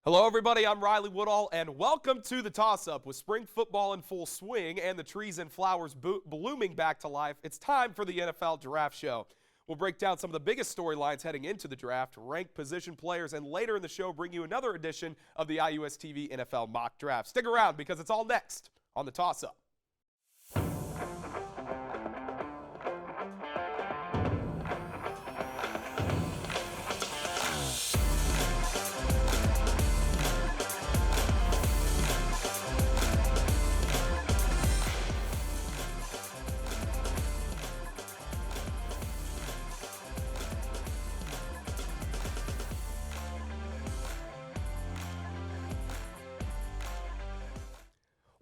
Hello, everybody. I'm Riley Woodall, and welcome to the Toss-Up. With spring football in full swing and the trees and flowers blooming back to life, it's time for the NFL Draft Show. We'll break down some of the biggest storylines heading into the draft, rank position players, and later in the show bring you another edition of the IUSTV NFL Mock Draft. Stick around because it's all next on the Toss-Up.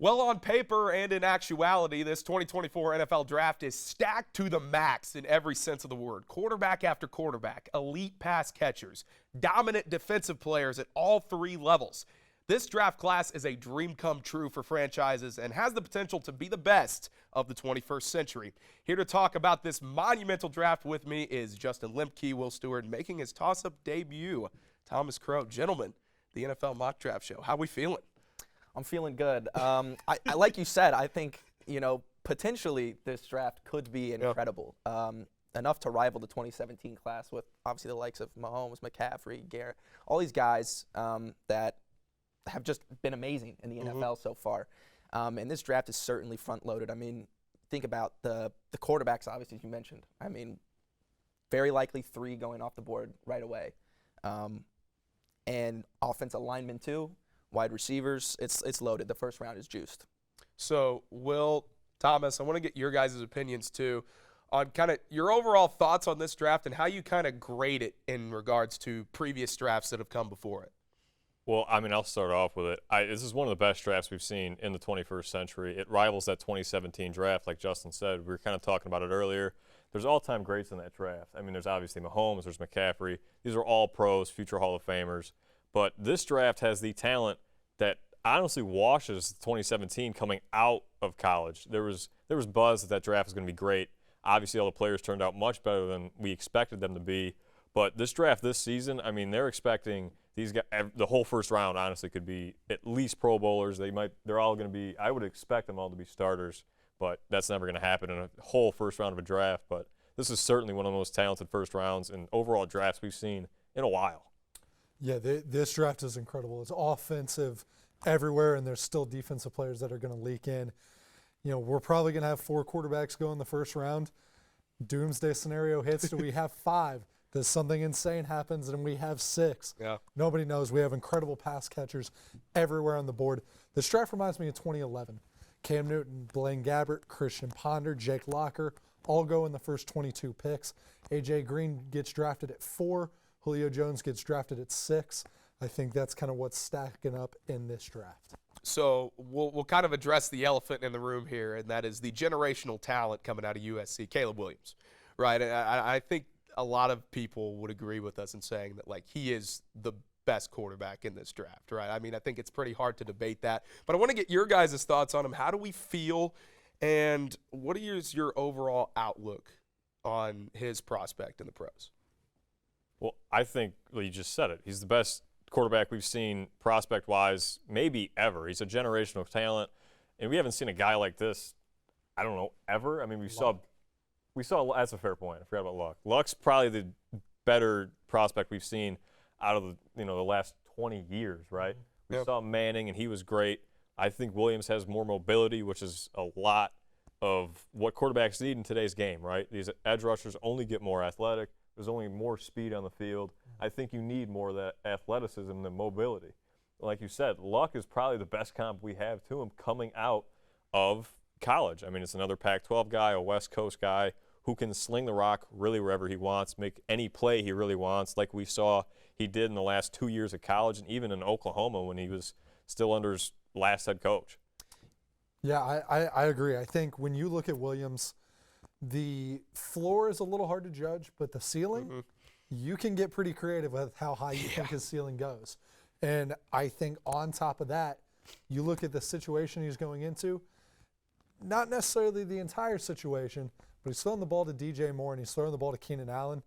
Well, on paper and in actuality, this 2024 NFL Draft is stacked to the max in every sense of the word. Quarterback after quarterback, elite pass catchers, dominant defensive players at all three levels. This draft class is a dream come true for franchises and has the potential to be the best of the 21st century. Here to talk about this monumental draft with me is Justin Lemke, Will Stewart, making his toss-up debut, Thomas Crow. Gentlemen, the NFL Mock Draft Show, how we feeling? I'm feeling good. I like you said, I think, potentially this draft could be incredible. Enough to rival the 2017 class with obviously the likes of Mahomes, McCaffrey, Garrett, all these guys that have just been amazing in the NFL so far. And this draft is certainly front-loaded. I mean, think about the quarterbacks, obviously, as you mentioned. I mean, very likely 3 going off the board right away. And offensive linemen, too. Wide receivers, it's loaded. The first round is juiced. So, Will, Thomas, I want to get your guys' opinions, too, on kind of your overall thoughts on this draft and how you kind of grade it in regards to previous drafts that have come before it. Well, I mean, I'll start off with it. This is one of the best drafts we've seen in the 21st century. It rivals that 2017 draft, like Justin said. We were kind of talking about it earlier. There's all-time greats in that draft. I mean, there's obviously Mahomes, there's McCaffrey. These are all pros, future Hall of Famers. But this draft has the talent that honestly washes 2017 coming out of college. There was buzz that draft was going to be great. Obviously, all the players turned out much better than we expected them to be. But this draft this season, I mean, they're expecting these guys. The whole first round, honestly, could be at least Pro Bowlers. They're all going to be. I would expect them all to be starters, but that's never going to happen in a whole first round of a draft. But this is certainly one of the most talented first rounds and overall drafts we've seen in a while. Yeah, this draft is incredible. It's offensive everywhere, and there's still defensive players that are going to leak in. We're probably going to have 4 quarterbacks go in the first round. Doomsday scenario hits. Do we have 5? Does something insane happens and we have 6? Yeah. Nobody knows. We have incredible pass catchers everywhere on the board. This draft reminds me of 2011. Cam Newton, Blaine Gabbert, Christian Ponder, Jake Locker all go in the first 22 picks. A.J. Green gets drafted at 4. Julio Jones gets drafted at 6. I think that's kind of what's stacking up in this draft. So we'll kind of address the elephant in the room here, and that is the generational talent coming out of USC, Caleb Williams, right? I think a lot of people would agree with us in saying that, like, he is the best quarterback in this draft, right? I mean, I think it's pretty hard to debate that. But I want to get your guys' thoughts on him. How do we feel, and what is your overall outlook on his prospect in the pros? Well, I think you just said it. He's the best quarterback we've seen prospect-wise maybe ever. He's a generational talent, and we haven't seen a guy like this, I don't know, ever. I mean, we saw that's a fair point. I forgot about Luck. Luck's probably the better prospect we've seen out of the last 20 years, right? We saw Manning, and he was great. I think Williams has more mobility, which is a lot of what quarterbacks need in today's game, right? These edge rushers only get more athletic. There's only more speed on the field. I think you need more of that athleticism than mobility. Like you said, Luck is probably the best comp we have to him coming out of college. I mean, it's another Pac-12 guy, a West Coast guy who can sling the rock really wherever he wants, make any play he really wants, like we saw he did in the last 2 years of college and even in Oklahoma when he was still under his last head coach. Yeah, I agree. I think when you look at Williams, the floor is a little hard to judge, but the ceiling, you can get pretty creative with how high you think his ceiling goes. And I think on top of that, you look at the situation he's going into, not necessarily the entire situation, but he's throwing the ball to DJ Moore and he's throwing the ball to Keenan Allen.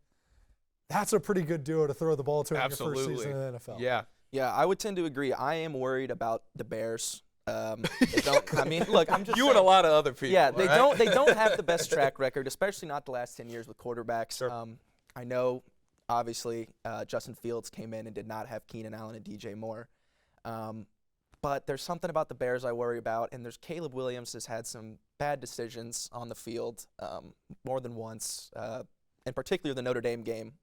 That's a pretty good duo to throw the ball to in your first season in the NFL. Yeah. Yeah, I would tend to agree. I am worried about the Bears. They don't, I mean, look, I'm just You saying, and a lot of other people. yeah, they all right? don't have the best track record, especially not the last 10 years with quarterbacks. Sure. I know, obviously, Justin Fields came in and did not have Keenan Allen and DJ Moore. But there's something about the Bears I worry about, and there's Caleb Williams has had some bad decisions on the field more than once, in particular the Notre Dame game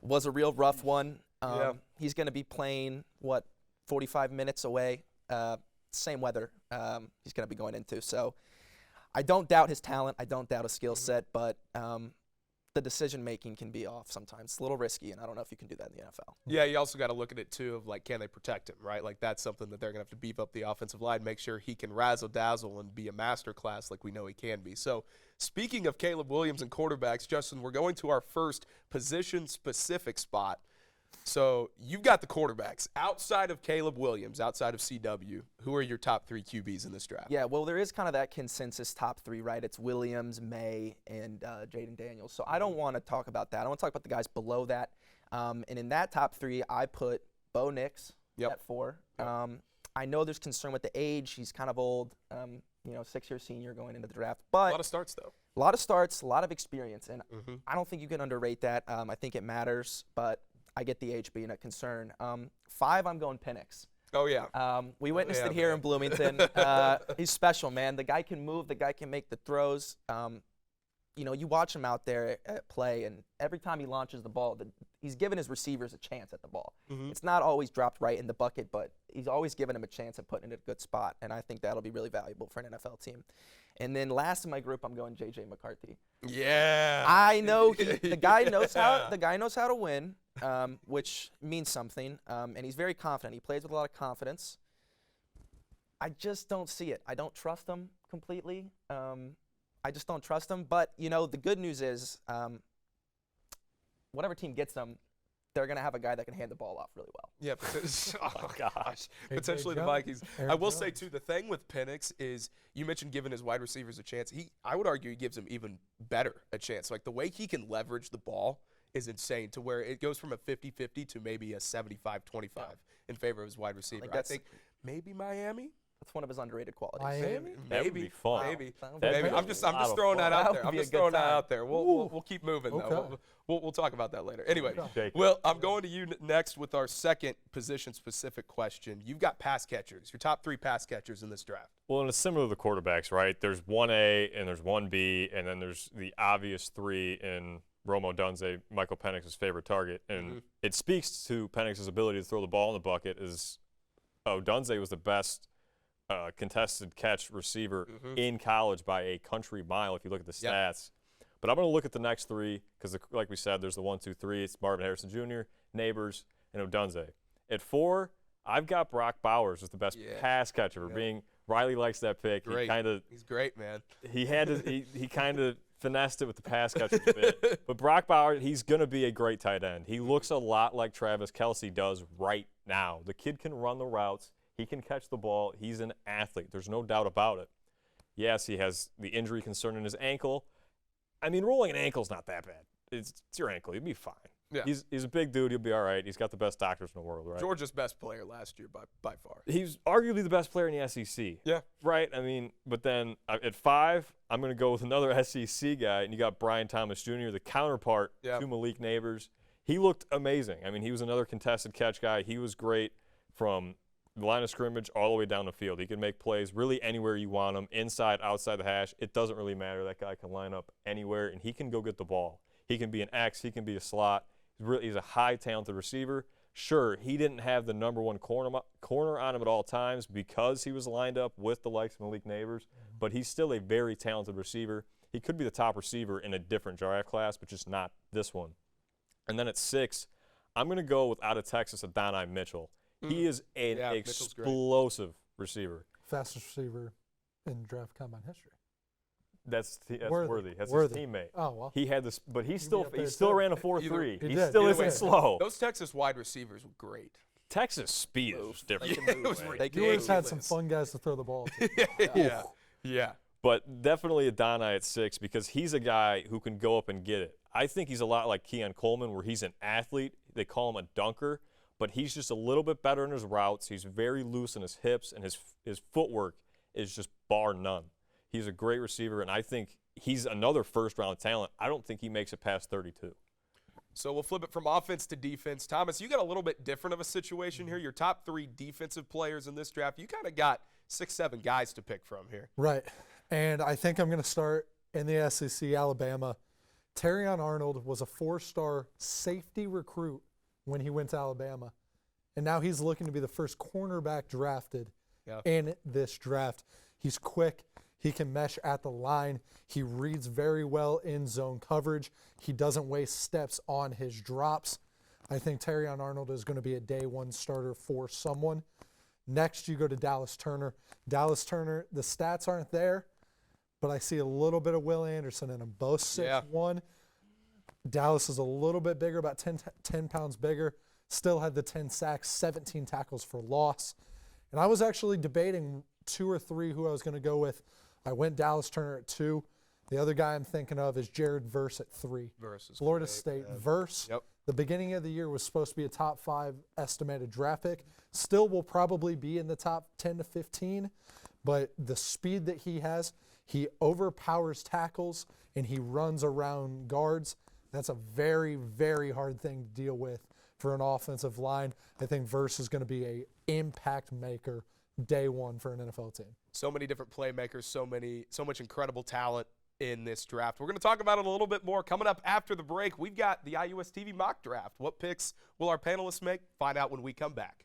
was a real rough one. Yeah. He's going to be playing, 45 minutes away, same weather he's going to be going into. So I don't doubt his talent. I don't doubt his skill set, but the decision-making can be off sometimes. It's a little risky, and I don't know if you can do that in the NFL. Yeah, you also got to look at it, too, of, like, can they protect him, right? Like, that's something that they're going to have to beef up the offensive line, make sure he can razzle-dazzle and be a master class like we know he can be. So, speaking of Caleb Williams and quarterbacks, Justin, we're going to our first position-specific spot. So, you've got the quarterbacks. Outside of Caleb Williams, outside of CW, who are your top 3 QBs in this draft? Yeah, well, there is kind of that consensus top 3, right? It's Williams, May, and Jaden Daniels. So I don't want to talk about that. I want to talk about the guys below that. And in that top 3, I put Bo Nix at 4. I know there's concern with the age. He's kind of old, 6-year senior going into the draft. But A lot of starts, though. A lot of starts, a lot of experience. And I don't think you can underrate that. I think it matters, but I get the age being a concern. 5, I'm going Penix. Oh, yeah. We witnessed it here in Bloomington. He's special, man. The guy can move. The guy can make the throws. You watch him out there at play, and every time he launches the ball, he's giving his receivers a chance at the ball. It's not always dropped right in the bucket, but he's always giving him a chance at putting it in a good spot, and I think that'll be really valuable for an NFL team. And then last in my group, I'm going J.J. McCarthy. Yeah. I know the guy knows how to win, which means something, and he's very confident. He plays with a lot of confidence. I just don't see it. I don't trust him completely. I just don't trust him. But, the good news is whatever team gets him, they're going to have a guy that can hand the ball off really well. Yeah, oh gosh. Potentially the Jones. Vikings. Aaron I will say, Jones. too, the thing with Penix is you mentioned giving his wide receivers a chance. I would argue he gives them even better a chance. Like, the way he can leverage the ball is insane to where it goes from a 50-50 to maybe a 75-25 in favor of his wide receiver. I think maybe Miami. That's one of his underrated qualities. Miami? That would be fun. Maybe. That'd Maybe. be I'm a just lot of throwing that fun. out That there. would I'm be a just good throwing that time. out there. We'll keep moving though. Okay. We'll talk about that later. Anyway, Okay. Will, I'm going to you next with our second position-specific question. You've got pass catchers. Your top 3 pass catchers in this draft. Well, and it's similar to the quarterbacks, right? There's 1A and there's 1B, and then there's the obvious 3 in Rome Odunze, Michael Penix's favorite target. And it speaks to Penix's ability to throw the ball in the bucket. Odunze was the best contested catch receiver in college by a country mile if you look at the stats. But I'm going to look at the next 3 because, like we said, there's the 1, 2, 3. It's Marvin Harrison Jr., Neighbors, and Odunze. At 4, I've got Brock Bowers as the best pass catcher. Riley likes that pick. Great. He's great, man. He kind of finessed it with the pass catcher a bit. But Brock Bowers, he's going to be a great tight end. He looks a lot like Travis Kelce does right now. The kid can run the routes. He can catch the ball. He's an athlete. There's no doubt about it. Yes, he has the injury concern in his ankle. I mean, rolling an ankle's not that bad. It's your ankle. You'll be fine. Yeah. He's a big dude. He'll be all right. He's got the best doctors in the world, right? Georgia's best player last year by far. He's arguably the best player in the SEC. Yeah. Right? I mean, but then at 5, I'm going to go with another SEC guy, and you got Brian Thomas Jr., the counterpart to Malik Neighbors. He looked amazing. I mean, he was another contested catch guy. He was great from the line of scrimmage all the way down the field. He can make plays really anywhere you want him, inside, outside the hash. It doesn't really matter. That guy can line up anywhere, and he can go get the ball. He can be an X. He can be a slot. He's a high talented receiver. Sure, he didn't have the number 1 corner on him at all times because he was lined up with the likes of Malik Neighbors, but he's still a very talented receiver. He could be the top receiver in a different draft class, but just not this one. And then at 6, I'm going to go with out of Texas, Adonai Mitchell. He is an explosive receiver. Fastest receiver in draft combine history. That's Worthy. Worthy. That's Worthy. his teammate. Oh, well. He had this, but he be still up there still too. ran a 4.3. He He did. still Either isn't way. slow. Those Texas wide receivers were great. Texas speed is different. It was They can You always move. had some fun guys to throw the ball to. Yeah. But definitely Adonai at 6 because he's a guy who can go up and get it. I think he's a lot like Keon Coleman where he's an athlete. They call him a dunker. but he's just a little bit better in his routes. He's very loose in his hips, and his footwork is just bar none. He's a great receiver, and I think he's another first-round talent. I don't think he makes it past 32. So we'll flip it from offense to defense. Thomas, you got a little bit different of a situation here. Your top 3 defensive players in this draft, you kind of got 6, 7 guys to pick from here. Right. And I think I'm going to start in the SEC, Alabama. Terrion Arnold was a 4-star safety recruit when he went to Alabama. And now he's looking to be the first cornerback drafted in this draft. He's quick. He can mesh at the line. He reads very well in zone coverage. He doesn't waste steps on his drops. I think Terrion Arnold is going to be a day 1 starter for someone. Next, you go to Dallas Turner. Dallas Turner, the stats aren't there, but I see a little bit of Will Anderson in him. Both 6'1". Dallas is a little bit bigger, about 10 pounds bigger. Still had the 10 sacks, 17 tackles for loss. And I was actually debating 2 or 3 who I was going to go with. I went Dallas Turner at 2. The other guy I'm thinking of is Jared Verse at 3. Florida State. Verse, the beginning of the year was supposed to be a top 5 estimated draft pick. Still will probably be in the top 10 to 15, but the speed that he has, he overpowers tackles and he runs around guards. That's a very, very hard thing to deal with for an offensive line. I think Verse is going to be an impact maker day 1 for an NFL team. So many different playmakers, so much incredible talent in this draft. We're going to talk about it a little bit more coming up after the break. We've got the IUSTV mock draft. What picks will our panelists make? Find out when we come back.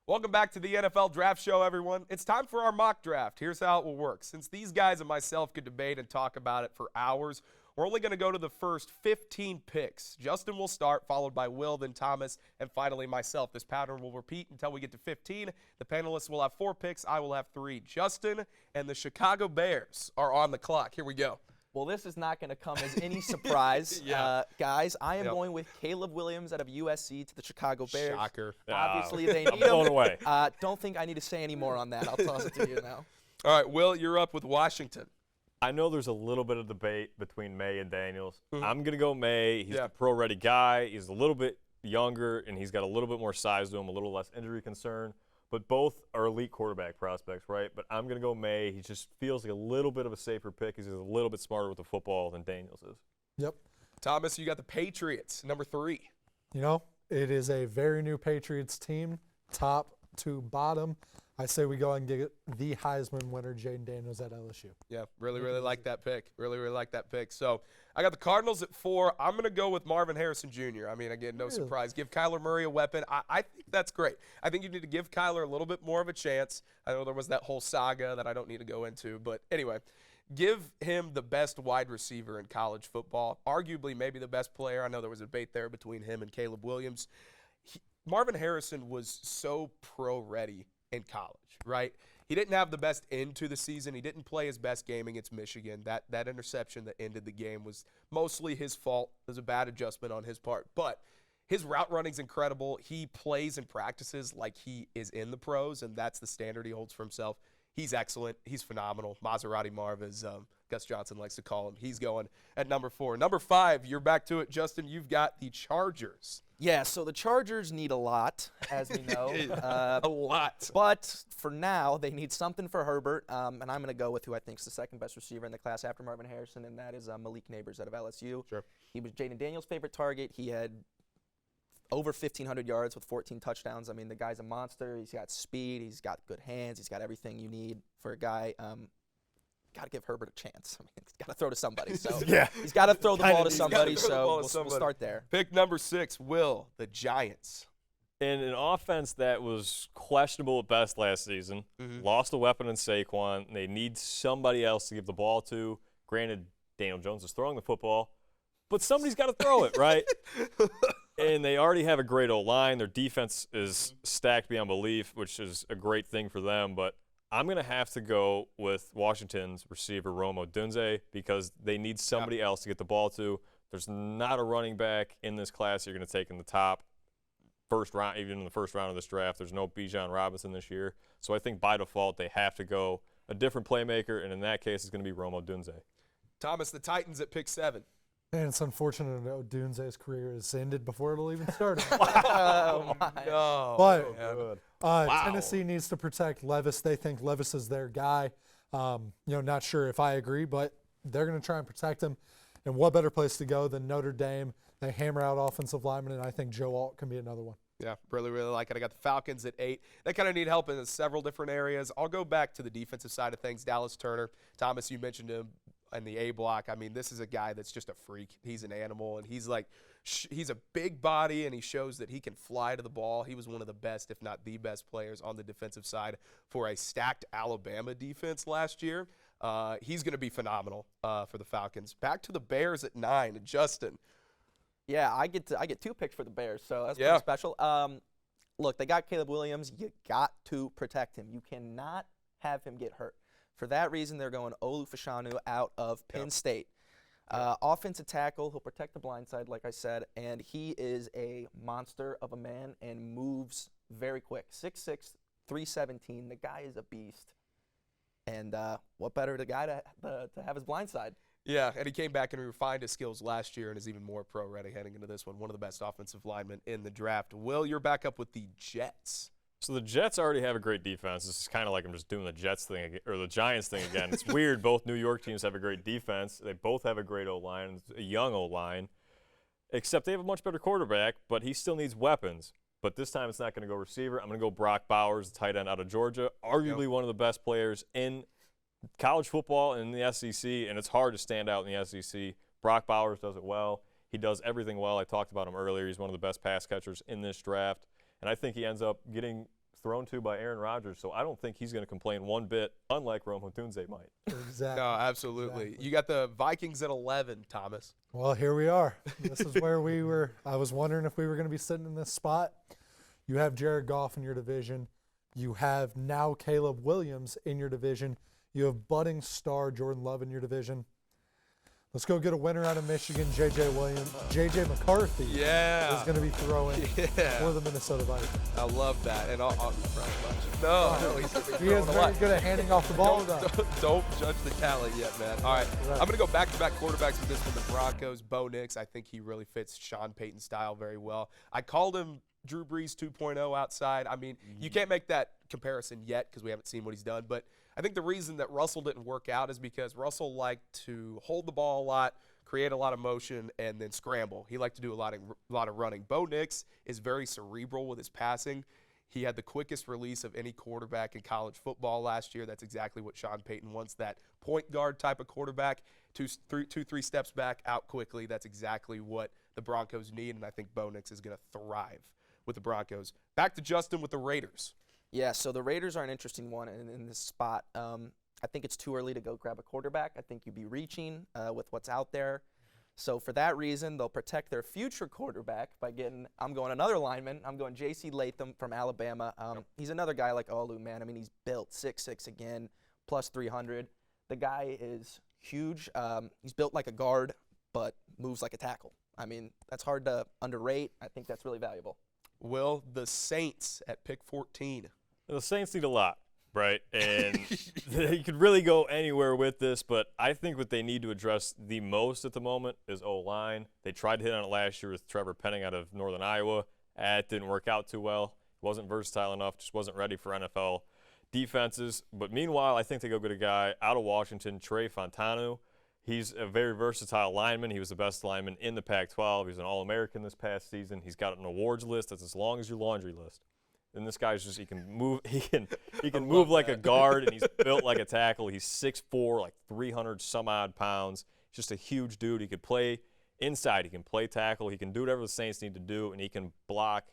Welcome back to the NFL Draft Show, everyone. It's time for our mock draft. Here's how it will work. Since these guys and myself could debate and talk about it for hours, we're only going to go to the first 15 picks. Justin will start, followed by Will, then Thomas, and finally myself. This pattern will repeat until we get to 15. The panelists will have 4 picks. I will have 3. Justin and the Chicago Bears are on the clock. Here we go. Well, this is not going to come as any surprise, guys. I am going with Caleb Williams out of USC to the Chicago Bears. Shocker. Obviously, they need I'm blown away. Don't think I need to say any more on that. I'll toss it to you now. All right, Will, you're up with Washington. I know there's a little bit of debate between May and Daniels. I'm going to go May. He's a pro-ready guy. He's a little bit younger, and he's got a little bit more size to him, a little less injury concern. But both are elite quarterback prospects, right? But I'm going to go May. He just feels like a little bit of a safer pick. He's a little bit smarter with the football than Daniels is. Yep. Thomas, you got the Patriots, number 3. You know, it is a very new Patriots team, top to bottom. I say we go and get the Heisman winner, Jaden Daniels at LSU. Yeah, really like that pick. Really like that pick. So I got the Cardinals at 4. I'm going to go with Marvin Harrison Jr. I mean, again, no surprise. Give Kyler Murray a weapon. I think that's great. I think you need to give Kyler a little bit more of a chance. I know there was that whole saga that I don't need to go into. But anyway, give him the best wide receiver in college football. Arguably maybe the best player. I know there was a debate there between him and Caleb Williams. Marvin Harrison was so pro-ready in college, right? He didn't have the best end to the season. He didn't play his best game against Michigan. That interception that ended the game was mostly his fault. It was a bad adjustment on his part. But his route running's incredible. He plays and practices like he is in the pros, and that's the standard he holds for himself. He's excellent. He's phenomenal. Maserati Marv, as Gus Johnson likes to call him. He's going at number 4. Number 5, you're back to it, Justin. You've got the Chargers. Yeah, so the Chargers need a lot, as we know. A lot. But for now, they need something for Herbert, and I'm going to go with who I think is the second best receiver in the class after Marvin Harrison, and that is Malik Neighbors out of LSU. Sure. He was Jaden Daniels' favorite target. He had over 1,500 yards with 14 touchdowns. I mean, the guy's a monster. He's got speed. He's got good hands. He's got everything you need for a guy. Got to give Herbert a chance. I mean, he's got to throw to somebody. So he's got to throw the ball to somebody. So we'll start there. Pick number 6, Will, the Giants. In an offense that was questionable at best last season, lost a weapon in Saquon. They need somebody else to give the ball to. Granted, Daniel Jones is throwing the football, but somebody's got to throw it, right? And they already have a great O-line. Their defense is stacked beyond belief, which is a great thing for them. But I'm going to have to go with Washington's receiver, Rome Odunze, because they need somebody else to get the ball to. There's not a running back in this class you're going to take in the top first round, even in the first round of this draft. There's no Bijan Robinson this year. So I think by default they have to go a different playmaker, and in that case, it's going to be Rome Odunze. Thomas, the Titans at pick 7. And it's unfortunate that Odunze's career is ended before it'll even start. Oh, my. No. But Wow. Tennessee needs to protect Levis. They think Levis is their guy. Not sure if I agree, but they're going to try and protect him. And what better place to go than Notre Dame? They hammer out offensive linemen, and I think Joe Alt can be another one. Yeah, really, really like it. I got the Falcons at 8. They kind of need help in several different areas. I'll go back to the defensive side of things. Dallas Turner. Thomas, you mentioned him in the A block. I mean, this is a guy that's just a freak. He's an animal, and he's a big body, and he shows that he can fly to the ball. He was one of the best, if not the best players on the defensive side for a stacked Alabama defense last year. He's going to be phenomenal for the Falcons. Back to the Bears at 9. Justin. Yeah, I get 2 picks for the Bears, so that's pretty special. Look, they got Caleb Williams. You got to protect him. You cannot have him get hurt. For that reason, they're going Olu Fashanu out of Penn State. Offensive tackle, he'll protect the blind side, like I said, and he is a monster of a man and moves very quick. 6'6", 317. The guy is a beast. And what better the guy to have his blind side? Yeah, and he came back and refined his skills last year and is even more pro-ready heading into this one. One of the best offensive linemen in the draft. Will, you're back up with the Jets. So the Jets already have a great defense. This is kind of like I'm just doing the Jets thing or the Giants thing again. It's weird. Both New York teams have a great defense. They both have a great O-line, a young O-line, except they have a much better quarterback, but he still needs weapons. But this time it's not going to go receiver. I'm going to go Brock Bowers, the tight end out of Georgia, arguably one of the best players in college football and in the SEC, and it's hard to stand out in the SEC. Brock Bowers does it well. He does everything well. I talked about him earlier. He's one of the best pass catchers in this draft. And I think he ends up getting thrown to by Aaron Rodgers, so I don't think he's going to complain one bit, unlike Rome Odunze might. Exactly. No, absolutely. Exactly. You got the Vikings at 11, Thomas. Well, here we are. This is where we were. I was wondering if we were going to be sitting in this spot. You have Jared Goff in your division. You have now Caleb Williams in your division. You have budding star Jordan Love in your division. Let's go get a winner out of Michigan, J.J. McCarthy is going to be throwing for the Minnesota Vikings. I love that. And no, he is very good at handing off the ball. Don't judge the talent yet, man. All right, I'm going to go back-to-back quarterbacks with this one. The Broncos, Bo Nix. I think he really fits Sean Payton's style very well. I called him Drew Brees 2.0 outside. I mean, you can't make that comparison yet because we haven't seen what he's done, but I think the reason that Russell didn't work out is because Russell liked to hold the ball a lot, create a lot of motion, and then scramble. He liked to do a lot of running. Bo Nix is very cerebral with his passing. He had the quickest release of any quarterback in college football last year. That's exactly what Sean Payton wants, that point guard type of quarterback, two, three steps back, out quickly. That's exactly what the Broncos need, and I think Bo Nix is going to thrive with the Broncos. Back to Justin with the Raiders. Yeah, so the Raiders are an interesting one in this spot. I think it's too early to go grab a quarterback. I think you'd be reaching with what's out there. So for that reason, they'll protect their future quarterback by I'm going another lineman. I'm going J.C. Latham from Alabama. He's another guy like Olu, man. I mean, he's built 6'6" again, plus 300. The guy is huge. He's built like a guard, but moves like a tackle. I mean, that's hard to underrate. I think that's really valuable. Will, the Saints at pick 14. The Saints need a lot, right? And they could really go anywhere with this, but I think what they need to address the most at the moment is O-line. They tried to hit on it last year with Trevor Penning out of Northern Iowa. It didn't work out too well. He wasn't versatile enough, just wasn't ready for NFL defenses. But meanwhile, I think they go get a guy out of Washington, Trey Fontanu. He's a very versatile lineman. He was the best lineman in the Pac-12. He was an All-American this past season. He's got an awards list that's as long as your laundry list. And this guy's just, he can move move like a guard, and he's built like a tackle. He's 6'4", like 300 some odd pounds. He's just a huge dude. He could play inside. He can play tackle. He can do whatever the Saints need to do, and he can block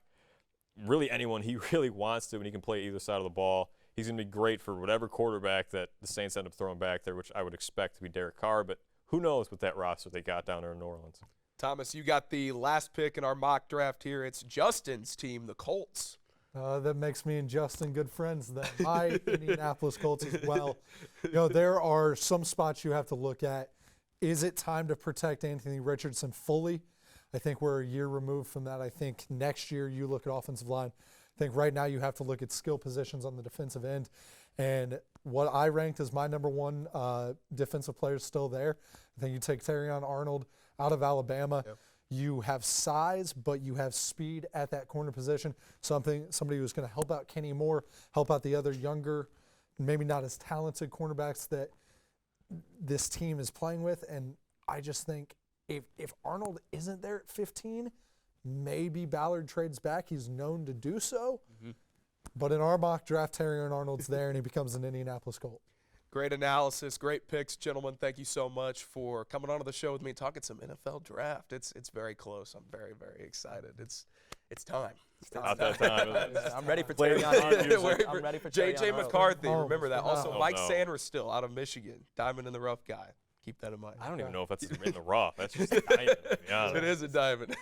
really anyone he really wants to, and he can play either side of the ball. He's going to be great for whatever quarterback that the Saints end up throwing back there, which I would expect to be Derek Carr, but who knows with that roster they got down there in New Orleans. Thomas, you got the last pick in our mock draft here. It's Justin's team, the Colts. That makes me and Justin good friends then. My Indianapolis Colts as well. There are some spots you have to look at. Is it time to protect Anthony Richardson fully? I think we're a year removed from that. I think next year you look at offensive line. I think right now you have to look at skill positions on the defensive end. And what I ranked as my number one defensive player is still there. I think you take Terrion Arnold out of Alabama. Yep. You have size, but you have speed at that corner position. Somebody who's going to help out Kenny Moore, help out the other younger, maybe not as talented cornerbacks that this team is playing with. And I just think if Arnold isn't there at 15, maybe Ballard trades back. He's known to do so. Mm-hmm. But in our mock draft, Terrion Arnold's there, and he becomes an Indianapolis Colt. Great analysis, great picks, gentlemen. Thank you so much for coming onto the show with me and talking some NFL draft. It's very close. I'm very, very excited. It's time. About that time. I'm ready for Play Terrion Arnold. music. I'm ready for Terrion J.J. Arnold. McCarthy, Oh, remember that. oh, Also, no. Mike No. Sanders still out of Michigan. Diamond in the rough guy. Keep that in mind. I don't even know if that's in the rough. That's just a diamond, to be honest. It is a diamond.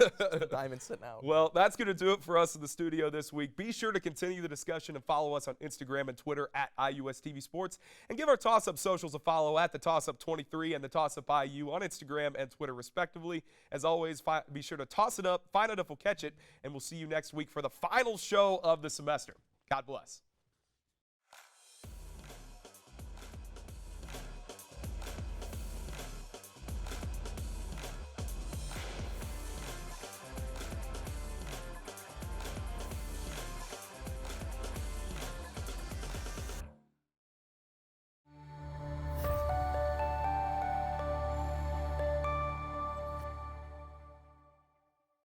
Diamond sitting out. Well, that's going to do it for us in the studio this week. Be sure to continue the discussion and follow us on Instagram and Twitter at IUSTV Sports. And give our Toss Up socials a follow at the Toss Up 23 and the Toss Up IU on Instagram and Twitter, respectively. As always, be sure to toss it up, find out if we'll catch it, and we'll see you next week for the final show of the semester. God bless.